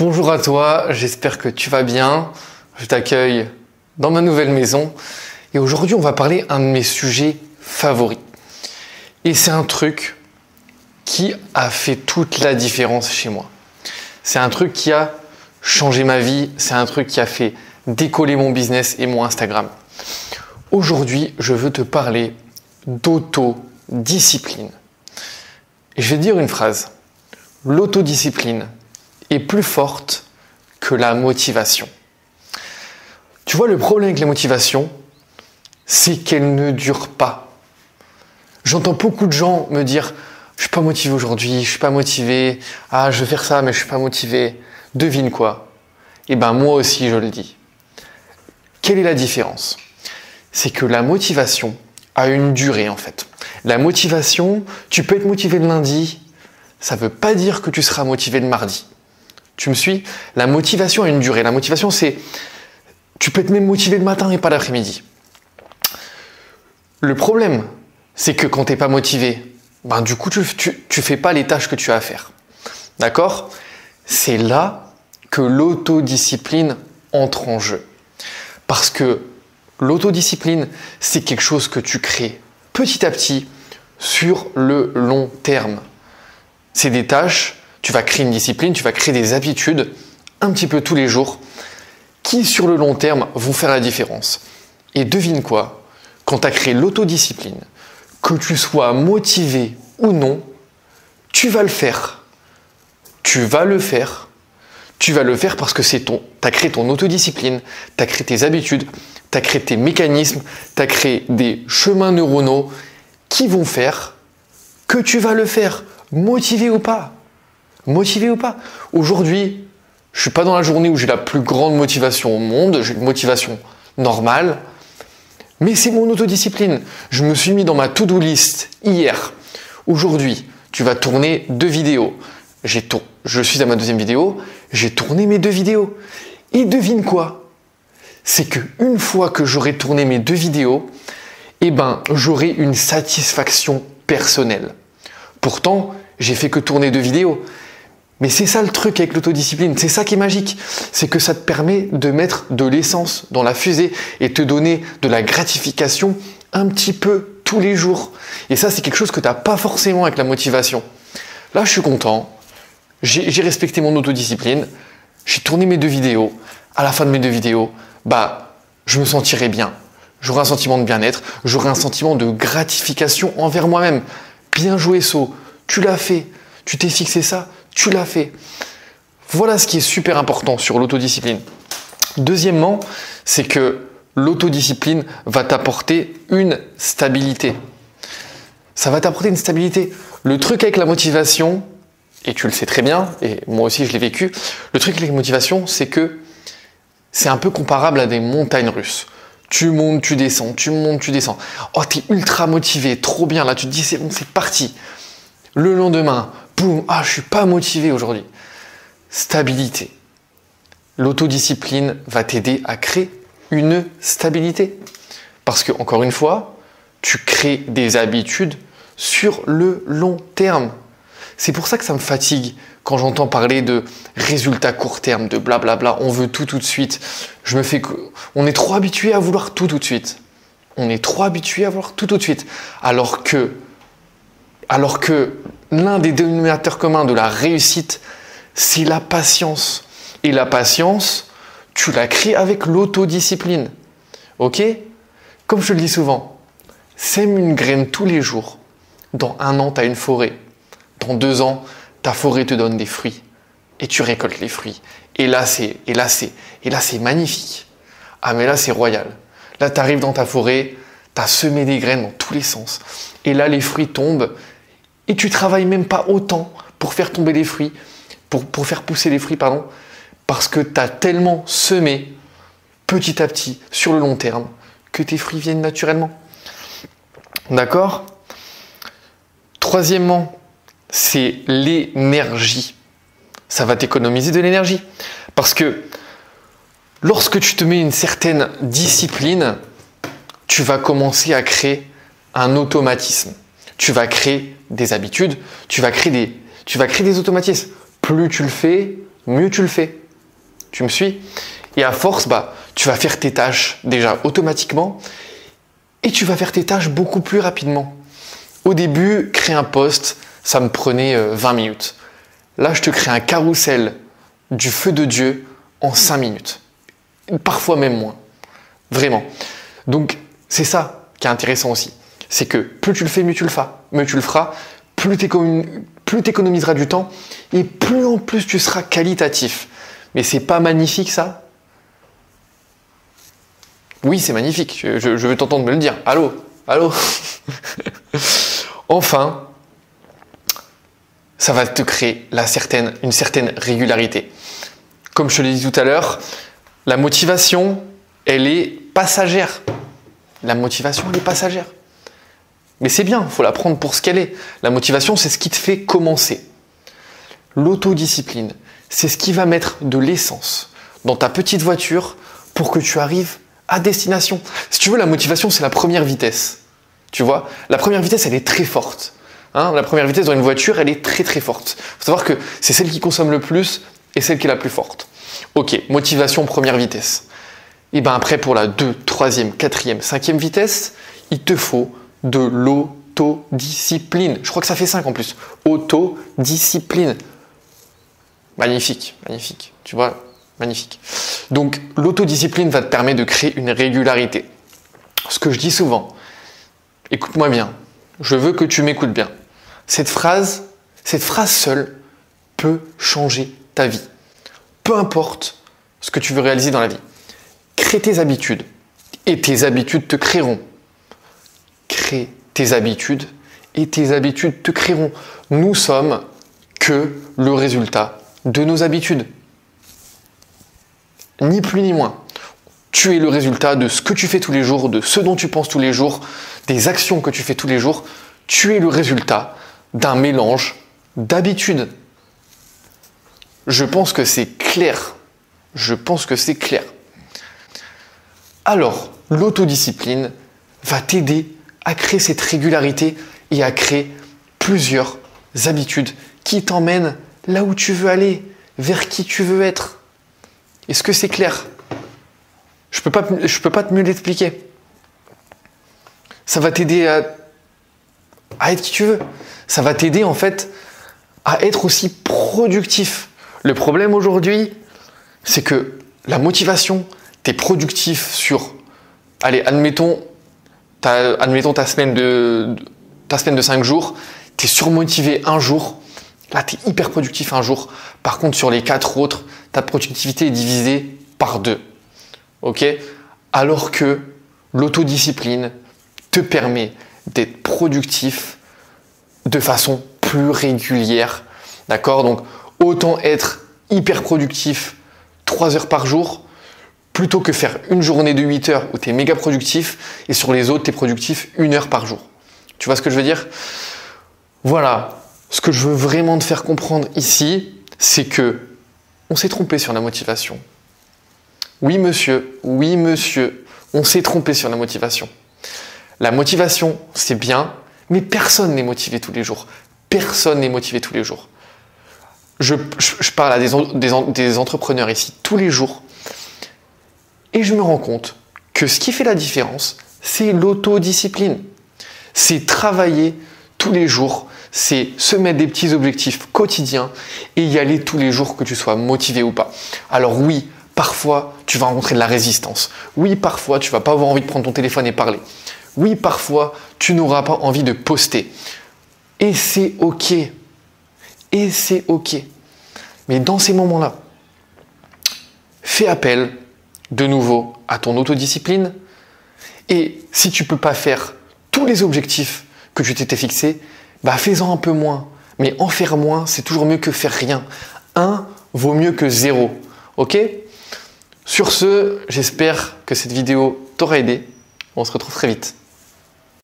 Bonjour à toi, j'espère que tu vas bien. Je t'accueille dans ma nouvelle maison et aujourd'hui on va parler d'un de mes sujets favoris. Et c'est un truc qui a fait toute la différence chez moi. C'est un truc qui a changé ma vie, c'est un truc qui a fait décoller mon business et mon Instagram. Aujourd'hui, je veux te parler d'autodiscipline. Et je vais te dire une phrase. L'autodiscipline est plus forte que la motivation. Tu vois, le problème avec la motivation, c'est qu'elle ne dure pas. J'entends beaucoup de gens me dire « Je suis pas motivé aujourd'hui, je suis pas motivé. Ah, je veux faire ça, mais je suis pas motivé. » Devine quoi? Eh ben moi aussi, je le dis. Quelle est la différence? C'est que la motivation a une durée en fait. La motivation, tu peux être motivé le lundi, ça ne veut pas dire que tu seras motivé le mardi. Tu me suis? La motivation a une durée. La motivation, c'est... Tu peux être même motivé le matin et pas l'après-midi. Le problème, c'est que quand tu n'es pas motivé, du coup, tu fais pas les tâches que tu as à faire. D'accord? C'est là que l'autodiscipline entre en jeu. Parce que l'autodiscipline, c'est quelque chose que tu crées petit à petit sur le long terme. C'est des tâches, tu vas créer une discipline, tu vas créer des habitudes un petit peu tous les jours qui, sur le long terme, vont faire la différence. Et devine quoi? Quand tu as créé l'autodiscipline, que tu sois motivé ou non, tu vas le faire. Tu vas le faire. Tu vas le faire parce que tu as créé ton autodiscipline, tu as créé tes habitudes, tu as créé tes mécanismes, tu as créé des chemins neuronaux qui vont faire que tu vas le faire, motivé ou pas. Motivé ou pas. Aujourd'hui, je ne suis pas dans la journée où j'ai la plus grande motivation au monde, j'ai une motivation normale, mais c'est mon autodiscipline. Je me suis mis dans ma to-do list hier. Aujourd'hui, tu vas tourner 2 vidéos. Je suis à ma 2e vidéo, j'ai tourné mes 2 vidéos. Et devine quoi? C'est qu'une fois que j'aurai tourné mes 2 vidéos, j'aurai une satisfaction personnelle. Pourtant, j'ai fait que tourner 2 vidéos. Mais c'est ça le truc avec l'autodiscipline, c'est ça qui est magique. C'est que ça te permet de mettre de l'essence dans la fusée et te donner de la gratification un petit peu tous les jours. Et ça, c'est quelque chose que tu n'as pas forcément avec la motivation. Là, je suis content. J'ai respecté mon autodiscipline. J'ai tourné mes 2 vidéos. À la fin de mes 2 vidéos, je me sentirai bien. J'aurai un sentiment de bien-être. J'aurai un sentiment de gratification envers moi-même. Bien joué, So. Tu l'as fait. Tu t'es fixé ça. Tu l'as fait. Voilà ce qui est super important sur l'autodiscipline. Deuxièmement, c'est que l'autodiscipline va t'apporter une stabilité. Ça va t'apporter une stabilité. Le truc avec la motivation, et tu le sais très bien, et moi aussi je l'ai vécu, le truc avec la motivation, c'est que c'est un peu comparable à des montagnes russes. Tu montes, tu descends, tu montes, tu descends. Oh, t'es ultra motivé, trop bien, là tu te dis c'est bon, c'est parti. Le lendemain, boum, je suis pas motivé aujourd'hui. Stabilité. L'autodiscipline va t'aider à créer une stabilité. Parce que, encore une fois, tu crées des habitudes sur le long terme. C'est pour ça que ça me fatigue quand j'entends parler de résultats court terme, de blablabla, on veut tout de suite. On est trop habitué à vouloir tout de suite. On est trop habitué à vouloir tout de suite. Alors que l'un des dénominateurs communs de la réussite, c'est la patience. Et la patience, tu la crées avec l'autodiscipline. Ok? Comme je le dis souvent, sème une graine tous les jours. Dans 1 an, tu as une forêt. Dans 2 ans, ta forêt te donne des fruits. Et tu récoltes les fruits. Et là, c'est magnifique. Ah, mais là, c'est royal. Là, tu arrives dans ta forêt, tu as semé des graines dans tous les sens. Et là, les fruits tombent. Et tu travailles même pas autant pour faire tomber les fruits, pour faire pousser les fruits, parce que tu as tellement semé petit à petit, sur le long terme, que tes fruits viennent naturellement. D'accord? Troisièmement, c'est l'énergie. Ça va t'économiser de l'énergie. Parce que lorsque tu te mets une certaine discipline, tu vas commencer à créer un automatisme. Tu vas créer des habitudes, tu vas créer des automatismes. Plus tu le fais, mieux tu le fais. Tu me suis? Et à force, tu vas faire tes tâches déjà automatiquement et tu vas faire tes tâches beaucoup plus rapidement. Au début, créer un post, ça me prenait 20 minutes. Là, je te crée un carrousel du feu de Dieu en 5 minutes. Parfois même moins. Vraiment. Donc, c'est ça qui est intéressant aussi. C'est que plus tu le fais, mieux tu le feras. Plus tu économiseras du temps et plus en plus tu seras qualitatif. Mais c'est pas magnifique ça? Oui, c'est magnifique. Je veux t'entendre me le dire. Allô? Allô? Enfin, ça va te créer une certaine régularité. Comme je te l'ai dit tout à l'heure, la motivation, elle est passagère. La motivation, elle est passagère. Mais c'est bien, il faut la prendre pour ce qu'elle est. La motivation, c'est ce qui te fait commencer. L'autodiscipline, c'est ce qui va mettre de l'essence dans ta petite voiture pour que tu arrives à destination. Si tu veux, la motivation, c'est la première vitesse. Tu vois, la première vitesse, elle est très forte. La première vitesse dans une voiture, elle est très très forte. Il faut savoir que c'est celle qui consomme le plus et celle qui est la plus forte. Ok, motivation première vitesse. Et bien après, pour la 2, 3e, 4e, 5e vitesse, il te faut de l'autodiscipline. Je crois que ça fait 5 en plus. Autodiscipline. Magnifique, magnifique. Tu vois, magnifique. Donc, l'autodiscipline va te permettre de créer une régularité. Ce que je dis souvent, écoute-moi bien, je veux que tu m'écoutes bien. Cette phrase seule peut changer ta vie. Peu importe ce que tu veux réaliser dans la vie. Crée tes habitudes et tes habitudes te créeront. Crée tes habitudes et tes habitudes te créeront. Nous sommes que le résultat de nos habitudes. Ni plus ni moins. Tu es le résultat de ce que tu fais tous les jours, de ce dont tu penses tous les jours, des actions que tu fais tous les jours. Tu es le résultat d'un mélange d'habitudes. Je pense que c'est clair. Je pense que c'est clair. Alors, l'autodiscipline va t'aider à créer cette régularité et à créer plusieurs habitudes qui t'emmènent là où tu veux aller, vers qui tu veux être. Est-ce que c'est clair? Je peux pas te mieux l'expliquer. Ça va t'aider à être qui tu veux. Ça va t'aider en fait à être aussi productif. Le problème aujourd'hui, c'est que la motivation, tu es productif sur, allez, admettons ta semaine de 5 jours, tu es surmotivé un jour, là tu es hyper productif un jour. Par contre, sur les 4 autres, ta productivité est divisée par 2. Ok? Alors que l'autodiscipline te permet d'être productif de façon plus régulière. D'accord? Donc, autant être hyper productif 3 heures par jour plutôt que faire une journée de 8 heures où tu es méga productif et sur les autres, tu es productif 1 heure par jour. Tu vois ce que je veux dire? Voilà. Ce que je veux vraiment te faire comprendre ici, c'est que on s'est trompé sur la motivation. Oui, monsieur, on s'est trompé sur la motivation. La motivation, c'est bien, mais personne n'est motivé tous les jours. Personne n'est motivé tous les jours. Je parle à des entrepreneurs ici tous les jours et je me rends compte que ce qui fait la différence, c'est l'autodiscipline. C'est travailler tous les jours, c'est se mettre des petits objectifs quotidiens et y aller tous les jours que tu sois motivé ou pas. Alors oui, parfois, tu vas rencontrer de la résistance. Oui, parfois, tu vas pas avoir envie de prendre ton téléphone et parler. Oui, parfois, tu n'auras pas envie de poster. Et c'est OK. Et c'est OK. Mais dans ces moments-là, fais appel de nouveau à ton autodiscipline. Et si tu ne peux pas faire tous les objectifs que tu t'étais fixés, fais-en un peu moins. Mais en faire moins, c'est toujours mieux que faire rien. 1 vaut mieux que 0. OK? Sur ce, j'espère que cette vidéo t'aura aidé. On se retrouve très vite.